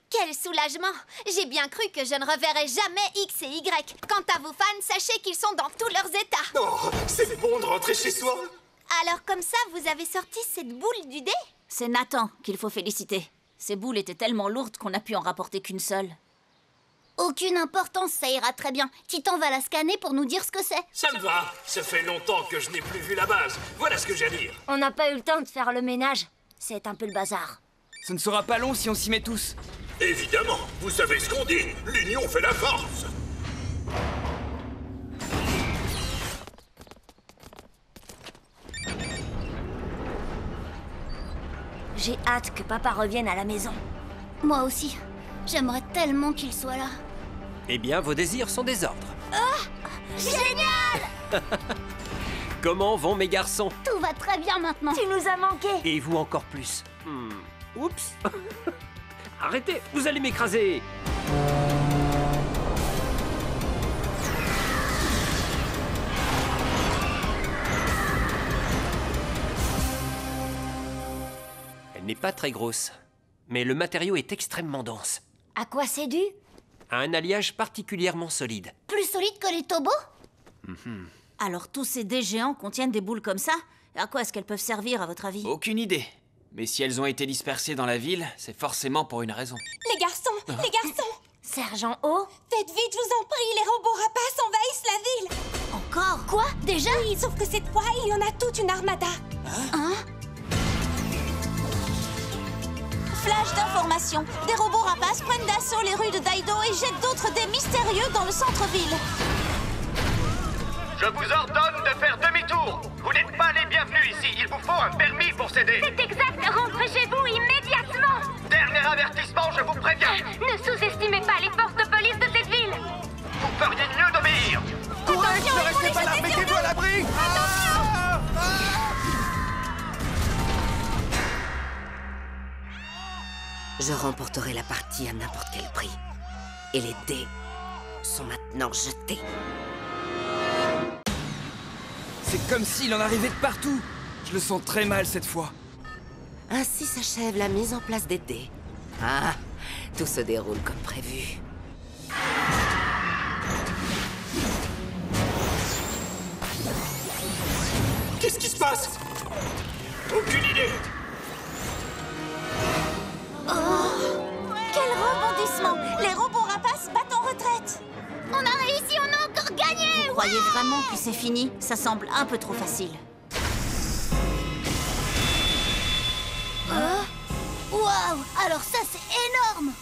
Quel soulagement! J'ai bien cru que je ne reverrai jamais X et Y. Quant à vos fans, sachez qu'ils sont dans tous leurs états. Oh, c'est bon de rentrer chez soi. Alors comme ça, vous avez sorti cette boule du dé? C'est Nathan qu'il faut féliciter. Ces boules étaient tellement lourdes qu'on n'a pu en rapporter qu'une seule. Aucune importance, ça ira très bien. Titan va la scanner pour nous dire ce que c'est. Ça me va. Ça fait longtemps que je n'ai plus vu la base. Voilà ce que j'ai à dire. On n'a pas eu le temps de faire le ménage. C'est un peu le bazar. Ce ne sera pas long si on s'y met tous. Évidemment, vous savez ce qu'on dit. L'union fait la force. J'ai hâte que papa revienne à la maison. Moi aussi. J'aimerais tellement qu'il soit là. Eh bien, vos désirs sont des ordres. Génial! Comment vont mes garçons? Tout va très bien maintenant. Tu nous as manqué. Et vous encore plus. Oups. Arrêtez, vous allez m'écraser. Elle n'est pas très grosse, mais le matériau est extrêmement dense. À quoi c'est dû? À un alliage particulièrement solide. Plus solide que les Tobos? Alors tous ces dés géants contiennent des boules comme ça? À quoi est-ce qu'elles peuvent servir, à votre avis? Aucune idée. Mais si elles ont été dispersées dans la ville, c'est forcément pour une raison. Les garçons! Les garçons! Sergent O? Faites vite, je vous en prie, les robots rapaces envahissent la ville! Encore? Quoi? Déjà? Oui, sauf que cette fois, il y en a toute une armada. Hein? Flash d'information. Des robots rapaces prennent d'assaut les rues de Daido et jettent d'autres dés mystérieux dans le centre-ville. Je vous ordonne de faire demi-tour. Vous n'êtes pas les bienvenus ici. Il vous faut un permis pour céder. C'est exact. Rentrez chez vous immédiatement. Dernier avertissement, je vous préviens. Ne sous-estimez pas les forces de police de cette ville. Vous feriez mieux d'obéir. Courage, ne restez pas là, mettez-vous à l'abri. Je remporterai la partie à n'importe quel prix. Et les dés sont maintenant jetés. C'est comme s'il en arrivait de partout. Je le sens très mal cette fois. Ainsi s'achève la mise en place des dés. Ah, tout se déroule comme prévu. Qu'est-ce qui se passe? Aucune idée. Quel rebondissement! Les robots rapaces battent en retraite! On a réussi, on a encore gagné! Vous croyez vraiment que c'est fini? Ça semble un peu trop facile. Waouh! Alors ça, c'est énorme!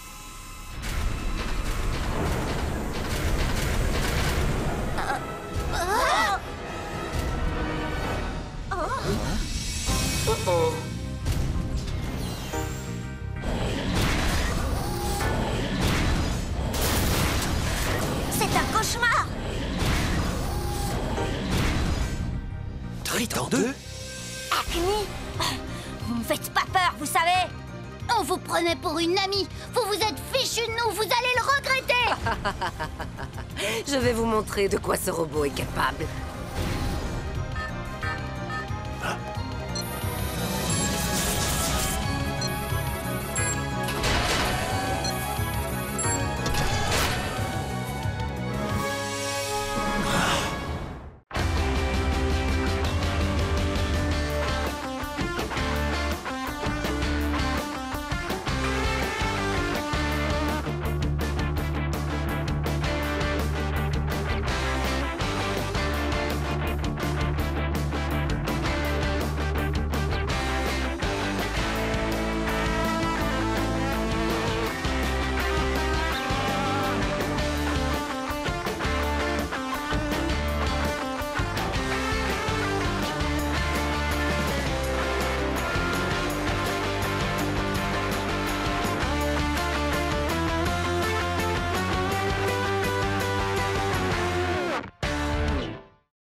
C'est un cauchemar! Triton 2? Acme, vous me faites pas peur, vous savez! On vous prenait pour une amie! Vous vous êtes fichus de nous, vous allez le regretter! Je vais vous montrer de quoi ce robot est capable.